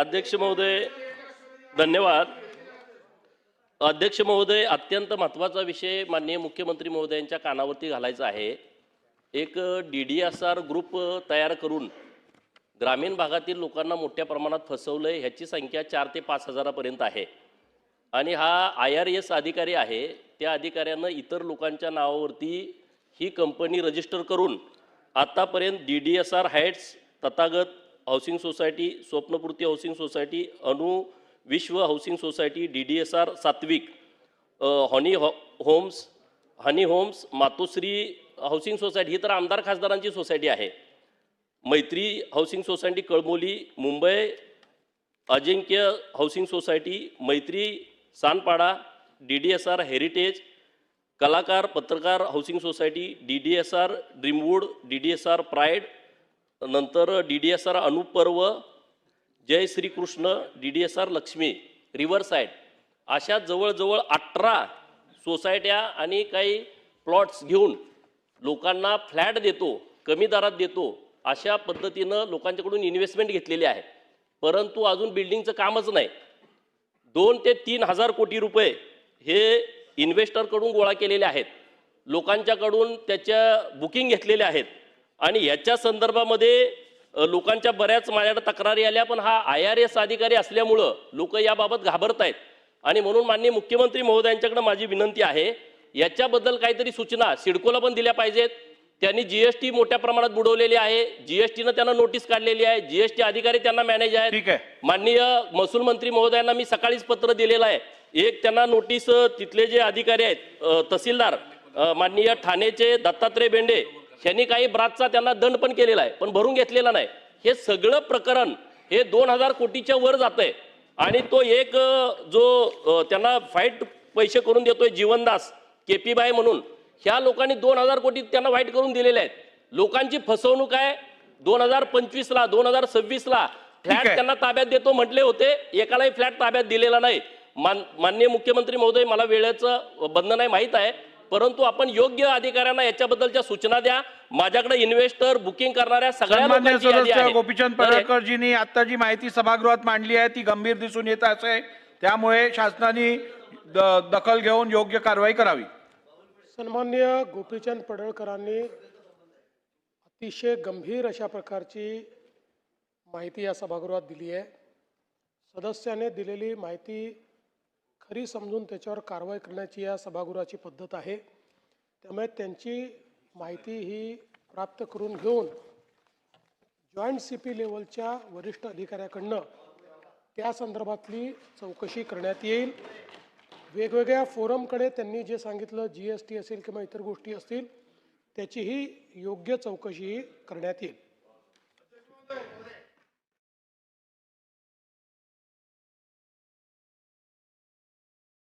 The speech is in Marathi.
अध्यक्ष महोदय धन्यवाद. अध्यक्ष महोदय, अत्यंत महत्त्वाचा विषय माननीय मुख्यमंत्री महोदयांच्या कानावरती घालायचा आहे. एक DDSR ग्रुप तयार करून ग्रामीण भागातील लोकांना मोठ्या प्रमाणात फसवलंय. ह्याची संख्या 4 ते 5 हजारापर्यंत आहे आणि हा IRS अधिकारी आहे. त्या अधिकाऱ्यानं इतर लोकांच्या नावावरती ही कंपनी रजिस्टर करून आतापर्यंत DDSR heights, Tathagat housing society, Swapnapurti housing society, Anu Vishwa housing society, DDSR Satvik, honey homes, Matoshree housing society, ही तर आमदार खासदारांची सोसायटी आहे. Maitri housing society Kalamboli, Mumbai Ajinkya housing society, Maitri Sanpada, DDSR heritage, कलाकार पत्रकार housing society, DDSR dreamwood, DDSR pride, नंतर DDSR Anuparva, Jai Shrikrishna, DDSR Lakshmi, riverside, अशा जवळजवळ 18 सोसायट्या आणि काही प्लॉट्स घेऊन लोकांना फ्लॅट देतो, कमी दरात देतो, अशा पद्धतीनं लोकांच्याकडून इन्व्हेस्टमेंट घेतलेली आहे. परंतु अजून बिल्डिंगचं कामच नाही. 2 ते 3 हजार कोटी रुपये हे इन्व्हेस्टरकडून गोळा केलेले आहेत, लोकांच्याकडून त्याच्या बुकिंग घेतलेले आहेत आणि ह्याच्या संदर्भामध्ये लोकांच्या बऱ्याच माझ्याकडे तक्रारी आल्या. पण हा IRS अधिकारी असल्यामुळं लोक याबाबत घाबरत आहेत आणि म्हणून माननीय मुख्यमंत्री महोदयांच्याकडे माझी विनंती आहे, याच्याबद्दल काहीतरी सूचना सिडकोला पण दिल्या पाहिजेत. त्यांनी GST मोठ्या प्रमाणात बुडवलेली आहे. GSTनं त्यांना नोटीस काढलेली आहे. GST अधिकारी त्यांना मॅनेज आहेत. माननीय महसूल मंत्री महोदयांना मी सकाळीच पत्र दिलेलं आहे. एक त्यांना नोटीस तिथले जे अधिकारी आहेत, तहसीलदार माननीय ठाणेचे दत्तात्रय बेंडे, यांनी काही ब्राचचा त्यांना दंड पण केलेला आहे, पण भरून घेतलेला नाही. हे सगळं प्रकरण हे 2000 कोटीच्या वर जातंय आणि तो एक जो त्यांना फाईट पैसे करून देतोय जीवनदास KP बाई म्हणून, ह्या लोकांनी 2000 कोटी त्यांना वाईट करून दिलेले आहेत. लोकांची फसवणूक आहे. 2025 ला 2026 ला फ्लॅट त्यांना ताब्यात देतो म्हटले होते, एकालाही फ्लॅट ताब्यात दिलेला नाही. माननीय मुख्यमंत्री महोदय, मला वेळेचं बंधन आहे माहीत आहे, परंतु आपण योग्य अधिकाऱ्यांना याच्याबद्दलच्या सूचना द्या. माझ्याकडे इन्व्हेस्टर बुकिंग करणाऱ्या सगळ्या लोकांची यादी आहे. गोपीचंद पडळकरजींनी आता जी माहिती सभागृहात मांडली आहे ती गंभीर दिसून येत आहे. त्यामुळे शासनाने दखल घेऊन योग्य कारवाई करावी. सन्माननीय गोपीचंद पडळकरांनी अतिशय गंभीर अशा प्रकारची माहिती या सभागृहात दिली आहे. सदस्याने दिलेली माहिती खरी समजून त्याच्यावर कारवाई करण्याची या सभागृहाची पद्धत आहे. त्यामुळे त्यांची माहिती ही प्राप्त करून घेऊन जॉईंट CP लेवलच्या वरिष्ठ अधिकाऱ्याकडनं त्या संदर्भातली चौकशी करण्यात येईल. वेगवेगळ्या फोरमकडे त्यांनी जे सांगितलं, GST असेल किंवा इतर गोष्टी असतील, त्याचीही योग्य चौकशी करण्यात येईल.